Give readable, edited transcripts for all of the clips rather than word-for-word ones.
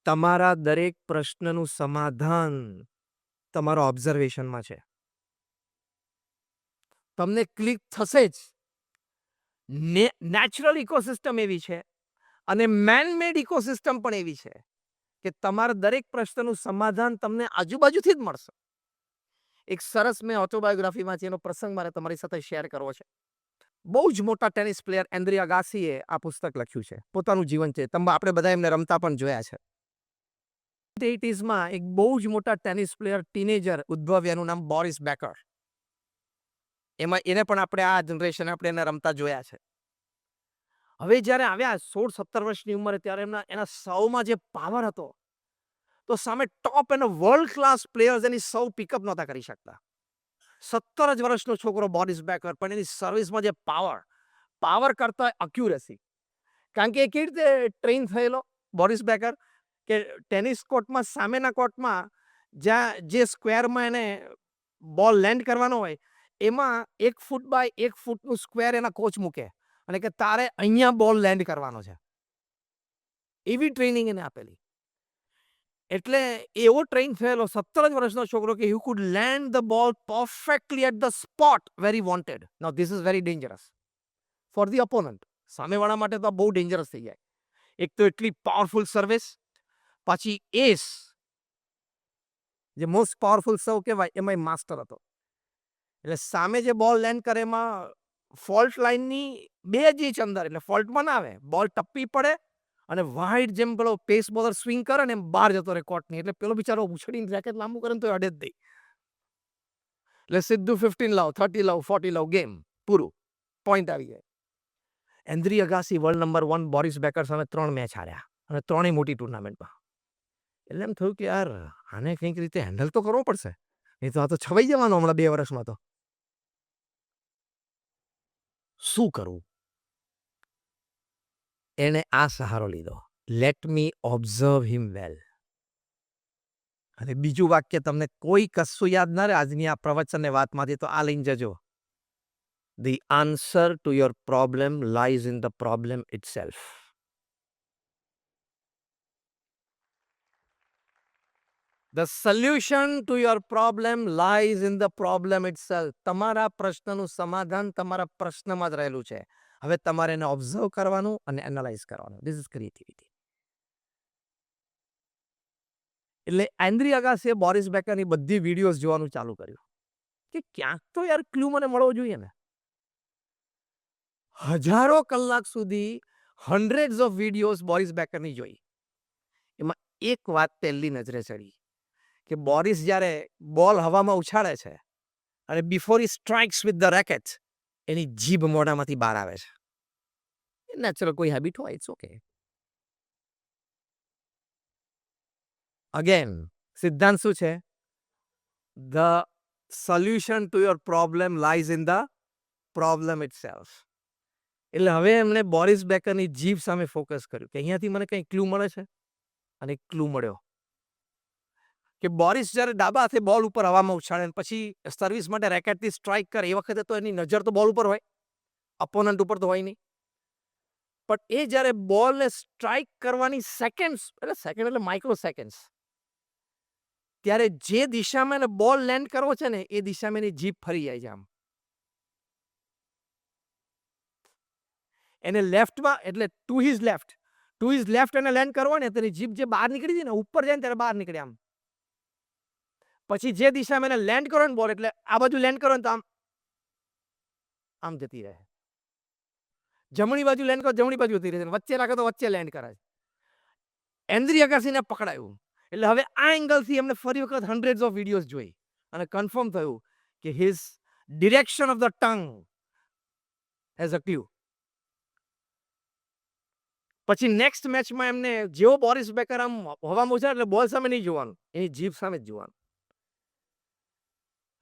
તમારા દરેક પ્રશ્નનું સમાધાન તમારા ઓબ્ઝર્વેશનમાં છે. તમને ક્લિક થશે જ. નેચરલ ઇકોસિસ્ટમ એવી છે અને મેન મેડ ઇકોસિસ્ટમ પણ એવી છે કે તમારા દરેક પ્રશ્નનું સમાધાન તમને આજુબાજુથી જ મળશે. એક સરસ મેં ઓટોબાયોગ્રાફીમાંથી એનો પ્રસંગ મારે તમારી સાથે શેર કરવો છે. બહુ જ મોટા ટેનિસ પ્લેયર એન્ડ્રી અગાસીએ આ પુસ્તક લખ્યું છે. પોતાનું જીવન છે. આપણે બધા એમને રમતા પણ જોયા છે. 80s માં એક બહુ જ મોટા ટેનિસ પ્લેયર ટીનેજર ઉદ્ભવ્યા, એનું નામ બોરિસ બેકર. એને પણ આપણે આ જનરેશન આપણે એને રમતા જોયા છે. હવે જ્યારે આવ્યા 16-17 વર્ષની ઉંમરે, ત્યારે એના સૌમાં જે પાવર હતો, તો સામે ટોપ અને વર્લ્ડ ક્લાસ પ્લેયર્સ એની સૌ પિકઅપ નહોતા કરી શકતા. 17 જ વર્ષનો છોકરો બોરિસ બેકર, પણ એની સર્વિસમાં જે પાવર કરતા અક્યુરેસી. કારણ કે એ કેવી રીતે ટ્રેન થયેલો બોરિસ બેકર, કે ટેનિસ કોર્ટમાં સામેના કોર્ટમાં જ્યાં જે સ્ક્વેરમાં એને બોલ લેન્ડ કરવાનો હોય, એમાં 1 ફૂટ બાય 1 ફૂટનું સ્ક્વેર એના કોચ મૂકે અને કે તારે અહીંયા બોલ લેન્ડ કરવાનો છે. એવી ટ્રેનિંગ એને આપેલી. એટલે એવો ટ્રેન થયેલો 17 જ વર્ષનો છોકરો કે he could land the ball perfectly at the spot where he wanted. Now this is very dangerous for the opponent. સામેવાળા માટે તો બહુ ડેન્જરસ થઈ જાય. એક તો એટલી પાવરફુલ સર્વિસ, પાછી એસ, જે મોસ્ટ પાવરફુલ સર્વ કહેવાય, એમાં માસ્ટર હતો. એટલે સામે જે બોલ લેન્ડ કરે એમાં ફોલ્ટ લાઇનની 2 જ ઇંચ અંદર, એટલે ફોલ્ટમાં ના આવે, બોલ ટપ્પી પડે અને વાઇડ જેમ પેલો પેસ બોલર સ્વિંગ કરે ને એમ બહાર જતો રહે કોર્ટની. એટલે પેલો બિચારો ઉછળીને રેકેટ લાંબુ કરે ને તો અડે જ નહીં. એટલે સીધું 15 લાવ, 30 લાવ, 40 લાવ, ગેમ પૂરું, પોઈન્ટ આવી જાય. એન્ડ્રી અગાસી વર્લ્ડ નંબર 1 બોરિસ બેકર સામે 3 મેચ હાર્યા અને 3 મોટી ટુર્નામેન્ટમાં. એટલે એમ થયું કે યાર, આને કંઈક રીતે હેન્ડલ તો કરવો પડશે, નહીં તો આ તો છવાઈ જવાનો હમણાં 2 વર્ષમાં તો. શું કરવું? એણે આ સહારો લીધો, લેટ મી ઓબ્ઝર્વ હિમ વેલ. અને બીજું વાક્ય તમને કોઈ કશું યાદ ના રહે આજની આ પ્રવચન વાતમાંથી, તો આ લઈને જજો. The answer to your problem lies in the problem itself. The solution to your problem lies in the problem itself. તમારા પ્રશ્નનું સમાધાન તમારા પ્રશ્નમાં જ રહેલું છે. હવે તમારે એને ઓબ્ઝર્વ કરવાનું અને એનાલાઇઝ કરવાનું. This is creativity. એટલે એન્ડ્રી અગાસીએ બોરિસ બેકરની બધી વિડીયોઝ જોવાનું ચાલુ કર્યું કે ક્યાંક તો યાર ક્લુ મને મળવો જોઈએ ને. હજારો કલાક સુધી હન્ડ્રેડ્સ ઓફ વિડીયોઝ બોરિસ બેકરની જોઈ. એમાં એક વાત પહેલી નજરે ચડી કે બોરિસ જ્યારે બોલ હવામાં ઉછાળે છે અને before he strikes with the racket, એની જીભ મોઢામાંથી બહાર આવે છે. નેચરલ કોઈ હેબિટ હોય, ઇટ્સ ઓકે. અગેન સિદ્ધાંત શું છે? The solution to your problem lies in the problem itself. એટલે હવે એમણે બોરિસ બેકરની જીભ સામે ફોકસ કર્યું કે અહીંયાથી મને કંઈ ક્લુ મળે છે, અને ક્લુ મળ્યો કે બોરિસ જ્યારે ડાબા હાથે બોલ ઉપર હવામાં ઉછાળે પછી સર્વિસ માટે રેકેટથી સ્ટ્રાઇક કરે, એ વખતે તો એની નજર તો બોલ ઉપર હોય, અપોનન્ટ ઉપર તો હોય નહીં. પણ એ જ્યારે બોલને સ્ટ્રાઇક કરવાની સેકન્ડ્સ, એટલે સેકન્ડ એટલે માઇક્રો સેકન્ડ્સ, ત્યારે જે દિશામાં એને બોલ લેન્ડ કરવો છે ને, એ દિશામાં એની જીભ ફરી જાય છે આમ. એને લેફ્ટમાં, એટલે ટુ હિઝ લેફ્ટ એને લેન્ડ કરવો ને, તેની જીભ જે બહાર નીકળી હતી ને, ઉપર જાય ને ત્યારે બહાર નીકળે આમ. પછી જે દિશામાં એને લેન્ડ કરો ને બોલ, એટલે આ બાજુ લેન્ડ કરો ને તો આમ જતી રહે. જમણી બાજુ લેન્ડ કરો, જમણી બાજુ જતી રહે, વચ્ચે રાખે તો વચ્ચે લેન્ડ કરે. એન્ડ્રી અગાસીને પકડાયું. એટલે હવે આ એંગલથી એમને ફરી વખત હન્ડ્રેડ્સ ઓફ વિડીયોઝ જોઈ અને કન્ફર્મ થયું કે his direction of the tongue has a clue. પછી નેક્સ્ટ મેચમાં એમને જેવો બોરિસ બેકર આમ હવામાં ઉછાળે એટલે બોલ સામે નહીં જોવાનું, એની જીભ સામે જ જોવાનું.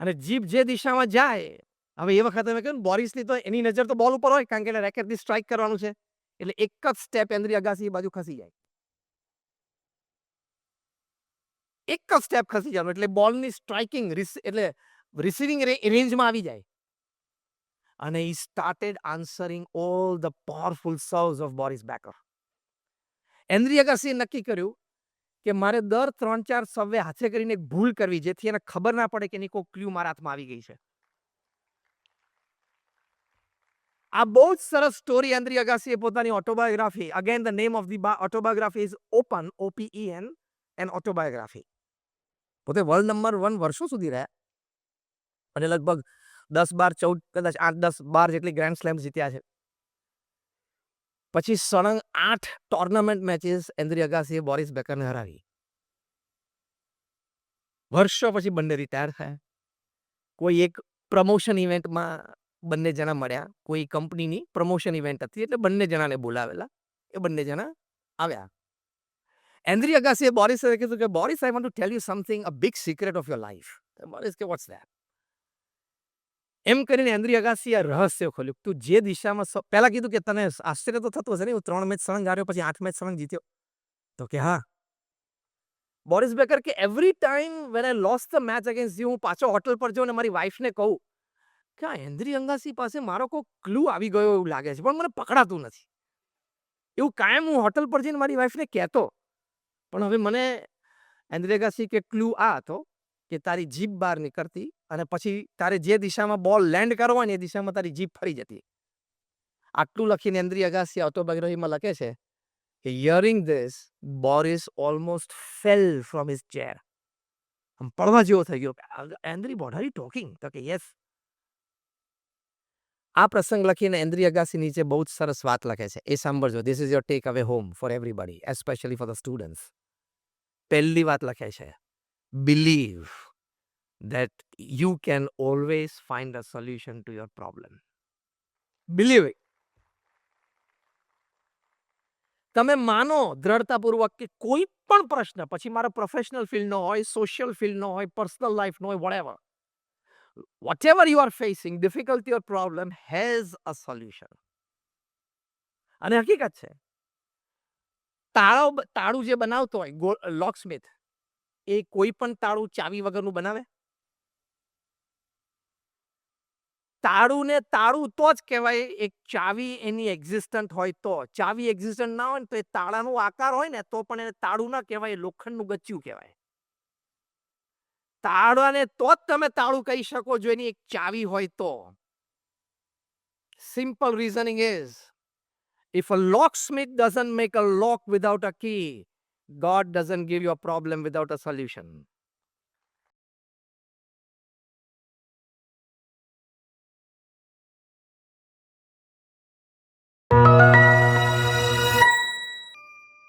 અને જીભ જે દિશામાં જાય, હવે એ વખતે મેં કહ્યું બોરિસની તો એની નજર તો બોલ ઉપર હોય, કારણ કે એને રેકેટથી સ્ટ્રાઇક કરવાનું છે. એટલે એક જ સ્ટેપ એન્ડ્રી અગાસી એ બાજુ ખસી જાય. એક જ સ્ટેપ ખસી જવાનું એટલે બોલની સ્ટ્રાઇકિંગ એટલે રિસીવિંગ રેન્જમાં આવી જાય. અને he started answering all the powerful serves of Boris Becker. Andre અગાસીએ નક્કી કર્યું કે મારે દર 3-4 સબવે હાથે કરીને એક ભૂલ કરવી જેથી એને ખબર ના પડે કે એની કોઈ ક્લ્યુ મારા હાથમાં આવી ગઈ છે. આ બહુ જ સરસ સ્ટોરી એન્ડ્રી અગાસીએ પોતાની ઓટોબાયોગ્રાફી, again the name of the autobiography is open, OPEN, an autobiography. પોતે વર્લ્ડ નંબર 1 વર્ષો સુધી રહ્યા અને લગભગ 10-12-14 કદાચ 8-10-12 જેટલી ગ્રેન્ડ સ્લેમ્સ જીત્યા છે. પછી સળંગ 8 ટોર્નામેન્ટ મેચીસ એન્ડ્રી અગાસીએ બોરિસ બેકરને હરાવી. વર્ષો પછી બંને રિટાયર થયા. કોઈ એક પ્રમોશન ઇવેન્ટમાં બંને જણા મળ્યા. કોઈ કંપનીની પ્રમોશન ઇવેન્ટ હતી એટલે બંને જણાને બોલાવેલા. એ બંને જણા આવ્યા. એન્ડ્રી અગાસીએ બોરિસને કીધું કે Boris, I want to tell you something, a big secret of your life. Boris કે વોટ્સ ધેટ? એમ કરીને એન્ડ્રી અગાસીએ રહસ્ય ખોલ્યું. તું જે દિશામાં પહેલા કીધું કે તને આશ્ચર્ય તો થતું હશે ને, હું 3 મેચ સળંગ હાર્યો પછી 8 મેચ સળંગ જીત્યો. તો કે હા. બોરિસ બેકર કે every time when I lost the match against you, હું પાછો હોટલ પર જાઉં અને મારી વાઈફને કહું કે આ એન્ડ્રી અગાસી પાસે મારો કોઈ ક્લુ આવી ગયો એવું લાગે છે, પણ મને પકડાતું નથી. એવું કાયમ હું હોટલ પર જઈને મારી વાઈફને કહેતો. પણ હવે મને એન્ડ્રી અગાસી કે ક્લુ આ હતો કે તારી જીભ બહાર નીકળતી અને પછી તારે જે દિશામાં બોલ લેન્ડ કરવો હોય ને એ દિશામાં તારી જીભ ફરી જતી. આટલું લખીને એન્ડ્રી અગાસી ઓટોબાયોગ્રાફીમાં લખે છે કે hearing this, Boris almost fail from his chair. આમ પડવા જેવો થઈ ગયો. એન્ડ્રી, વોટ આર યુ ટોકિંગ? તો કે યસ. આ પ્રસંગ લખીને એન્ડ્રી અગાસી નીચે બહુ જ સરસ વાત લખે છે. એ સાંભળજો. ધીસ ઇઝ યોર ટેક અવે home for everybody, especially for the students. પહેલી વાત લખે છે, believe that you can always find a solution to your problem. Believe it. તમે માનો દ્રઢતાપૂર્વક કે કોઈ પણ પ્રશ્ન, પછી મારો પ્રોફેશનલ ફિલ્ડનો હોય, સોશિયલ ફિલ્ડનો હોય, પર્સનલ લાઈફનો હોય, whatever. Whatever you are facing, difficulty or problem has a solution. અને હકીકત છે. તાળું જે બનાવતો હોય લોકસ્મિથ, એ કોઈ પણ તાળું ચાવી વગરનું બનાવે? તાળુંને તાળું તો જ કહેવાય, એક ચાવી એની એક્ઝિસ્ટન્ટ હોય તો. ચાવી એક્ઝિસ્ટન્ટ ના હોય ને તો એ તાળાનો આકાર હોય ને તો પણ એને તાળું ના કહેવાય, લોખંડનું ગચ્ચિયું કહેવાય. તાળાને તો જ તમે તાળું કહી શકો જો એની એક ચાવી હોય તો. Simple reasoning is, if a locksmith doesn't make a lock without a key, God doesn't give you a problem without a solution.